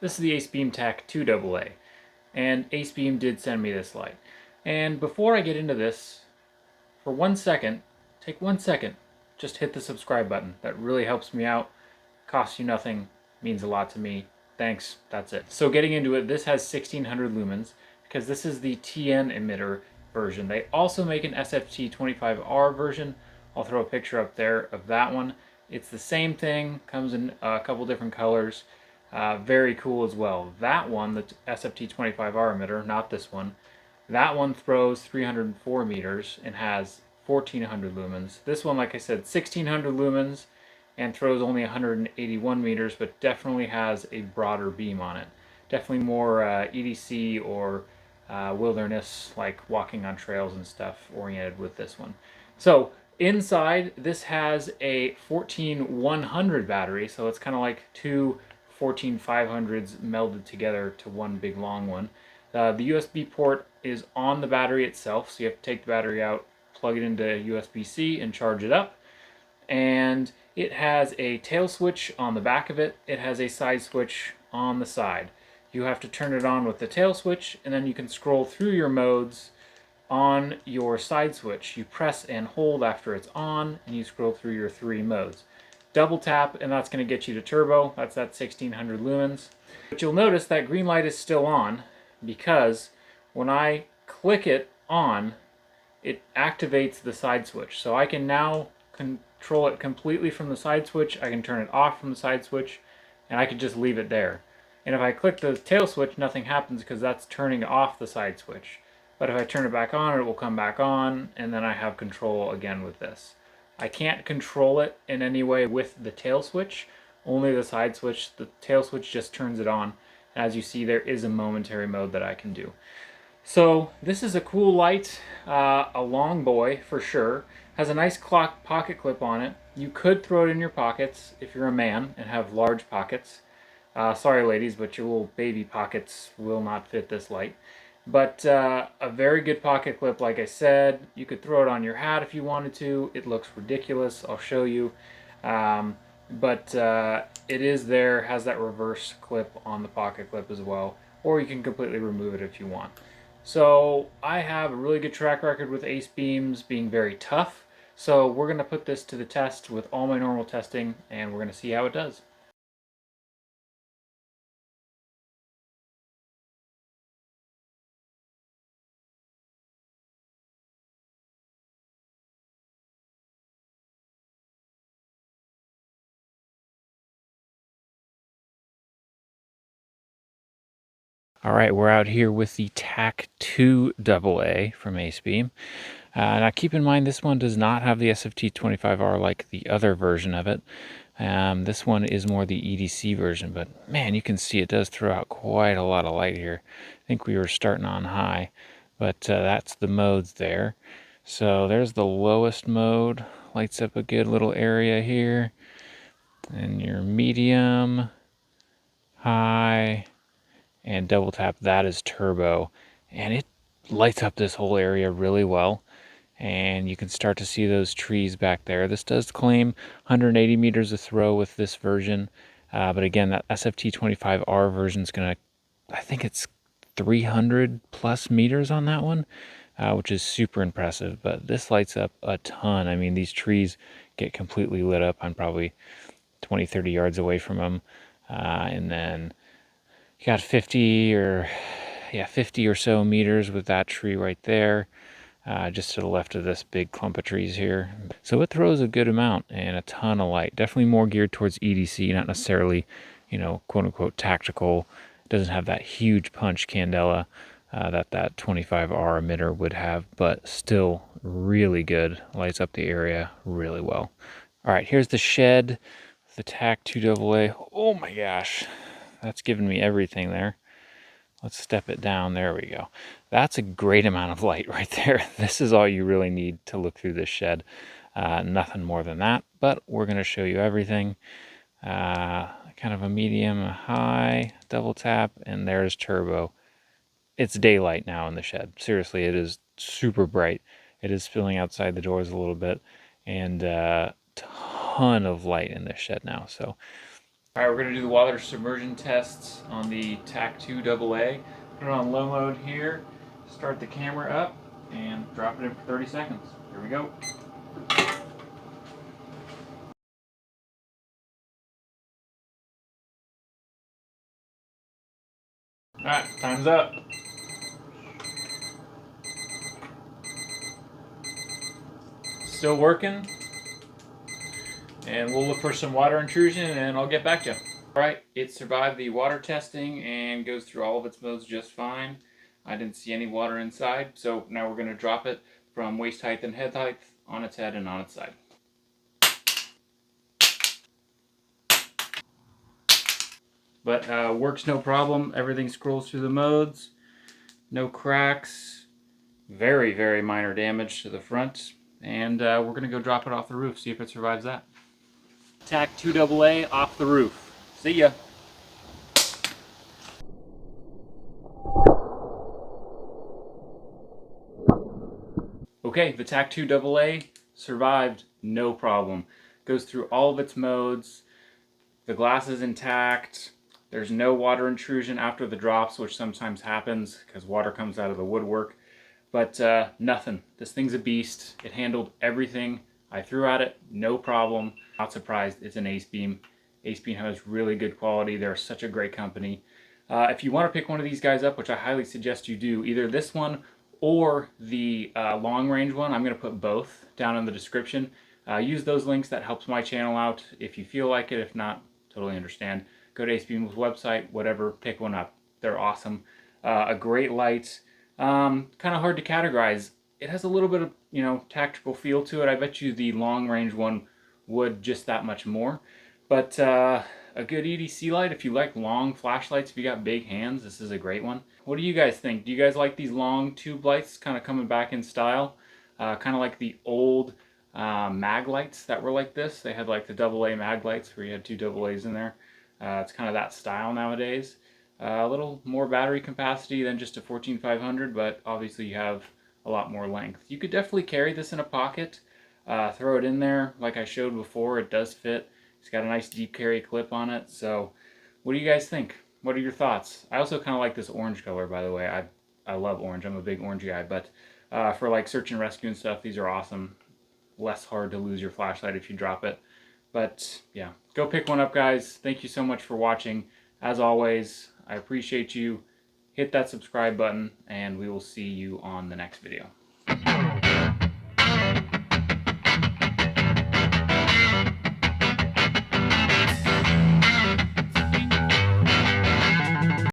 This is the Acebeam Tac 2AA, and Acebeam did send me this light. And before I get into this, for 1 second, take 1 second, just hit the subscribe button. That really helps me out, costs you nothing, means a lot to me. Thanks, that's it. So getting into it, this has 1600 lumens, because this is the TN emitter version. They also make an SFT 25R version. I'll throw a picture up there of that one. It's the same thing, comes in a couple different colors. Very cool as well. That one, the SFT 25R emitter, not this one, that one throws 304 meters and has 1400 lumens. This one, like I said, 1600 lumens and throws only 181 meters, but definitely has a broader beam on it. Definitely more EDC or wilderness, like walking on trails and stuff, oriented with this one. So inside, this has a 14100 battery, so it's kind of like two 14500s melded together to one big long one. The USB port is on the battery itself, so you have to take the battery out, plug it into USB-C, and charge it up. And it has a tail switch on the back of it. It has a side switch on the side. You have to turn it on with the tail switch, and then you can scroll through your modes on your side switch. You press and hold after it's on, and you scroll through your 3 modes. Double tap, and that's going to get you to turbo. That's that 1600 lumens. But you'll notice that green light is still on, because when I click it on, it activates the side switch. So I can now control it completely from the side switch. I can turn it off from the side switch, and I can just leave it there. And if I click the tail switch, nothing happens because that's turning off the side switch. But if I turn it back on, it will come back on, and then I have control again with this. I can't control it in any way with the tail switch, only the side switch. The tail switch just turns it on. As you see, there is a momentary mode that I can do. So this is a cool light, a long boy for sure. Has a nice clock pocket clip on it. You could throw it in your pockets if you're a man and have large pockets. Sorry ladies, but your little baby pockets will not fit this light. But a very good pocket clip, like I said. You could throw it on your hat if you wanted to. It looks ridiculous, I'll show you. But it is there, has that reverse clip on the pocket clip as well. Or you can completely remove it if you want. So I have a really good track record with Acebeams being very tough. So we're going to put this to the test with all my normal testing, and we're going to see how it does. All right, we're out here with the Tac 2AA from Acebeam. Now keep in mind this one does not have the SFT25R like the other version of it. This one is more the EDC version, but man, you can see it does throw out quite a lot of light here. I think we were starting on high, but that's the modes there. So there's the lowest mode, lights up a good little area here. And your medium, high, and double tap, that is turbo. And it lights up this whole area really well. And you can start to see those trees back there. This does claim 180 meters of throw with this version. But again, that SFT25R version is going to, I think it's 300 plus meters on that one, which is super impressive. But this lights up a ton. I mean, these trees get completely lit up. I'm probably 20, 30 yards away from them. And then you got 50 or so meters with that tree right there. Just to the left of this big clump of trees here. So it throws a good amount and a ton of light. Definitely more geared towards EDC, not necessarily, quote unquote tactical. It doesn't have that huge punch candela that 25R emitter would have, but still really good. Lights up the area really well. All right, here's the shed, the Tac 2AA. Oh my gosh, that's giving me everything there. Let's step it down. There we go. That's a great amount of light right there. This is all you really need to look through this shed. Nothing more than that, but we're going to show you everything. Kind of a medium, a high, double tap, and there's turbo. It's daylight now in the shed. Seriously, it is super bright. It is spilling outside the doors a little bit, and ton of light in this shed now. So All right, we're gonna do the water submersion tests on the Tac 2AA. Put it on low mode here, start the camera up, and drop it in for 30 seconds. Here we go. All right, time's up. Still working, and we'll look for some water intrusion and I'll get back to you. All right, it survived the water testing and goes through all of its modes just fine. I didn't see any water inside, so now we're going to drop it from waist height and head height on its head and on its side. But works no problem. Everything scrolls through the modes. No cracks. Very, very minor damage to the front. And we're going to go drop it off the roof, see if it survives that. Tac 2AA off the roof. See ya. Okay, the Tac 2AA survived no problem. Goes through all of its modes. The glass is intact. There's no water intrusion after the drops, which sometimes happens because water comes out of the woodwork. But nothing. This thing's a beast. It handled everything I threw at it, no problem. Not surprised, it's an Acebeam. Acebeam has really good quality. They're such a great company. If you want to pick one of these guys up, which I highly suggest you do, either this one or the long range one, I'm going to put both down in the description. Use those links, that helps my channel out if you feel like it. If not, totally understand. Go to Acebeam's website, whatever, pick one up. They're awesome. A great light. Kind of hard to categorize. It has a little bit of, tactical feel to it. I bet you the long range one would just that much more. But a good EDC light, if you like long flashlights, if you got big hands, this is a great one. What do you guys think? Do you guys like these long tube lights kind of coming back in style? Kind of like the old mag lights that were like this. They had like the AA mag lights where you had two AA's in there. It's kind of that style nowadays. A little more battery capacity than just a 14500, but obviously you have a lot more length. You could definitely carry this in a pocket, throw it in there like I showed before. It does fit. It's got a nice deep carry clip on it. So what do you guys think? What are your thoughts? I also kind of like this orange color, by the way. I love orange. I'm a big orange guy, but for like search and rescue and stuff, these are awesome. Less hard to lose your flashlight if you drop it. But yeah, go pick one up, guys. Thank you so much for watching. As always, I appreciate you. Hit that subscribe button, and we will see you on the next video.